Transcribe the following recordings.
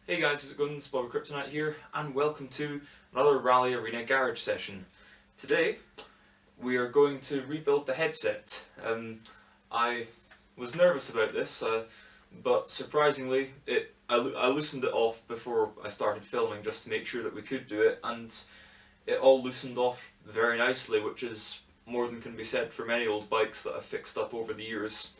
Hey guys, how's it going? It's BobbyKBikes here, and welcome to another Raleigh Arena garage session. Today, we are going to rebuild the headset. I was nervous about this, but surprisingly, I loosened it off before I started filming just to make sure that we could do it, and it all loosened off very nicely, which is more than can be said for many old bikes that I've fixed up over the years.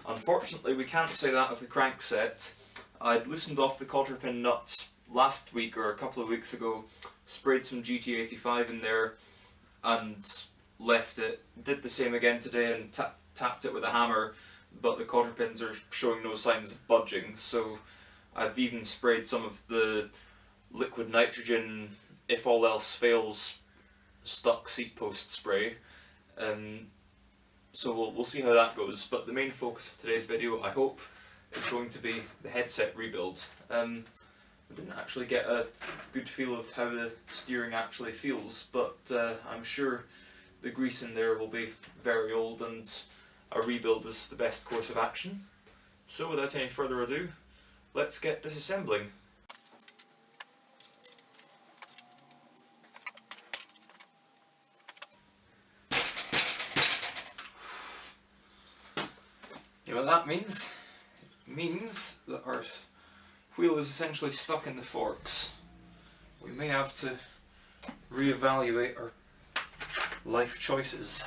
Unfortunately, we can't say that of the crankset. I'd loosened off the cotter pin nuts last week or a couple of weeks ago, sprayed some GT85 in there and left it. Did the same again today and tapped it with a hammer, but the cotter pins are showing no signs of budging, so I've even sprayed some of the liquid nitrogen, if all else fails, stuck seat post spray. So we'll see how that goes, but the main focus of today's video, I hope, is going to be the headset rebuild. I didn't actually get a good feel of how the steering actually feels, but I'm sure the grease in there will be very old and a rebuild is the best course of action. So without any further ado, let's get disassembling. You know what that means? It means that our wheel is essentially stuck in the forks. We may have to reevaluate our life choices.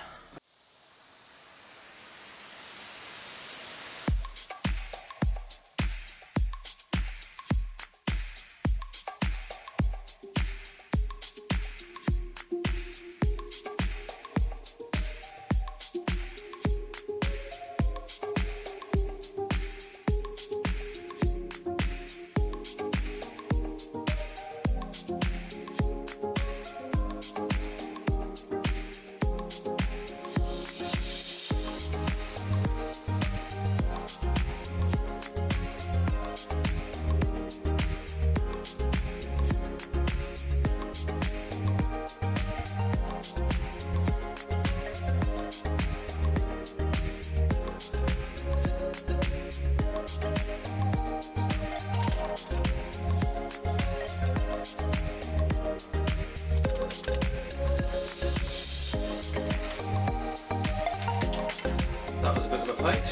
That was a bit of a fight.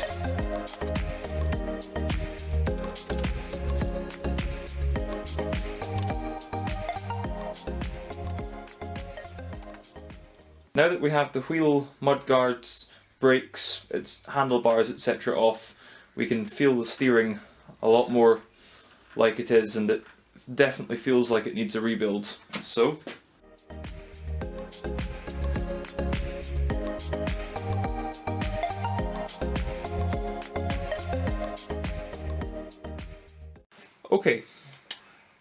Now that we have the wheel, mudguards, brakes, its handlebars, etc. off, we can feel the steering a lot more like it is, and it definitely feels like it needs a rebuild. So okay,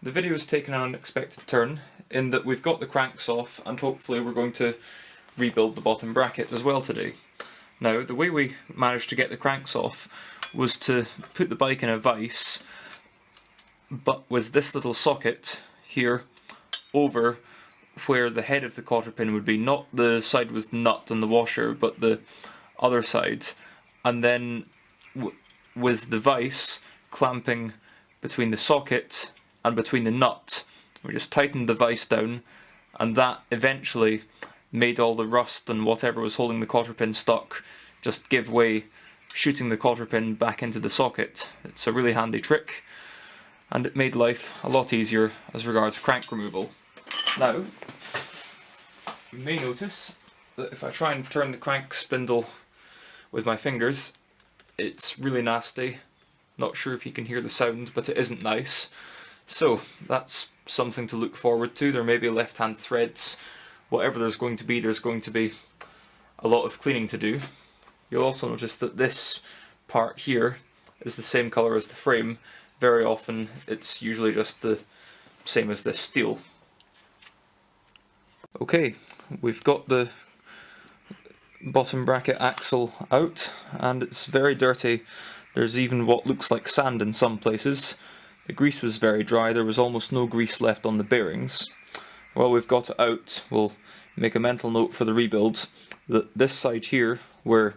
the video has taken an unexpected turn in that we've got the cranks off and hopefully we're going to rebuild the bottom bracket as well today. Now, the way we managed to get the cranks off was to put the bike in a vise, but with this little socket here over where the head of the cotter pin would be, not the side with nut and the washer, but the other side, and then with the vise clamping between the socket and between the nut. We just tightened the vise down, and that eventually made all the rust and whatever was holding the cotter pin stuck just give way, shooting the cotter pin back into the socket. It's a really handy trick, and it made life a lot easier as regards crank removal. Now, you may notice that if I try and turn the crank spindle with my fingers, it's really nasty. Not sure if you can hear the sound, but it isn't nice. So that's something to look forward to. There may be left-hand threads. Whatever there's going to be a lot of cleaning to do. You'll also notice that this part here is the same colour as the frame. Very often it's usually just the same as this steel. Okay, we've got the bottom bracket axle out and it's very dirty. There's even what looks like sand in some places. The grease was very dry, there was almost no grease left on the bearings. While we've got it out, we'll make a mental note for the rebuild that this side here, where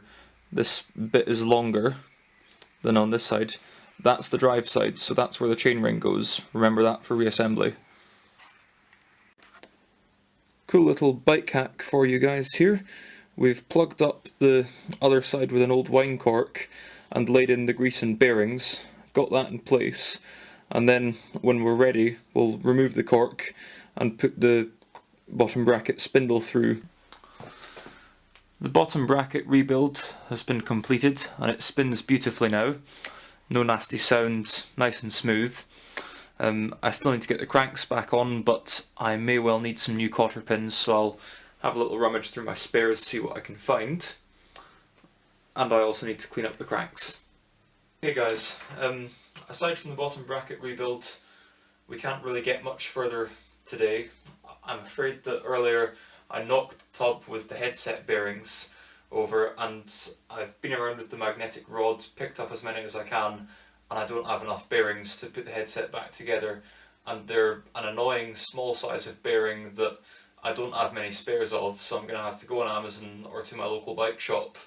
this bit is longer than on this side, that's the drive side, so that's where the chainring goes. Remember that for reassembly. Cool little bike hack for you guys here. We've plugged up the other side with an old wine cork and laid in the grease and bearings, got that in place, and then when we're ready we'll remove the cork and put the bottom bracket spindle through. The bottom bracket rebuild has been completed and it spins beautifully now. No nasty sound, nice and smooth. I still need to get the cranks back on, but I may well need some new cotter pins, so I'll have a little rummage through my spares, see what I can find. And I also need to clean up the cranks. Okay guys, aside from the bottom bracket rebuild, we can't really get much further today. I'm afraid that earlier I knocked the tub with the headset bearings over, and I've been around with the magnetic rod, picked up as many as I can, and I don't have enough bearings to put the headset back together, and they're an annoying small size of bearing that I don't have many spares of, so I'm going to have to go on Amazon or to my local bike shop,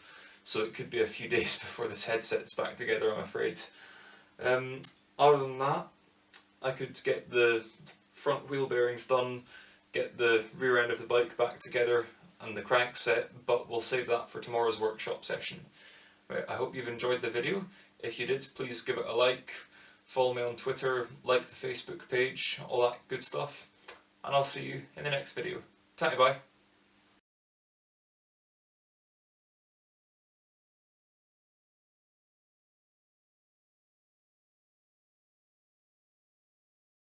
so it could be a few days before this headset's back together, I'm afraid. Other than that, I could get the front wheel bearings done, get the rear end of the bike back together and the crank set, but we'll save that for tomorrow's workshop session. Right, I hope you've enjoyed the video. If you did, please give it a like, follow me on Twitter, like the Facebook page, all that good stuff, and I'll see you in the next video. Ta-bye.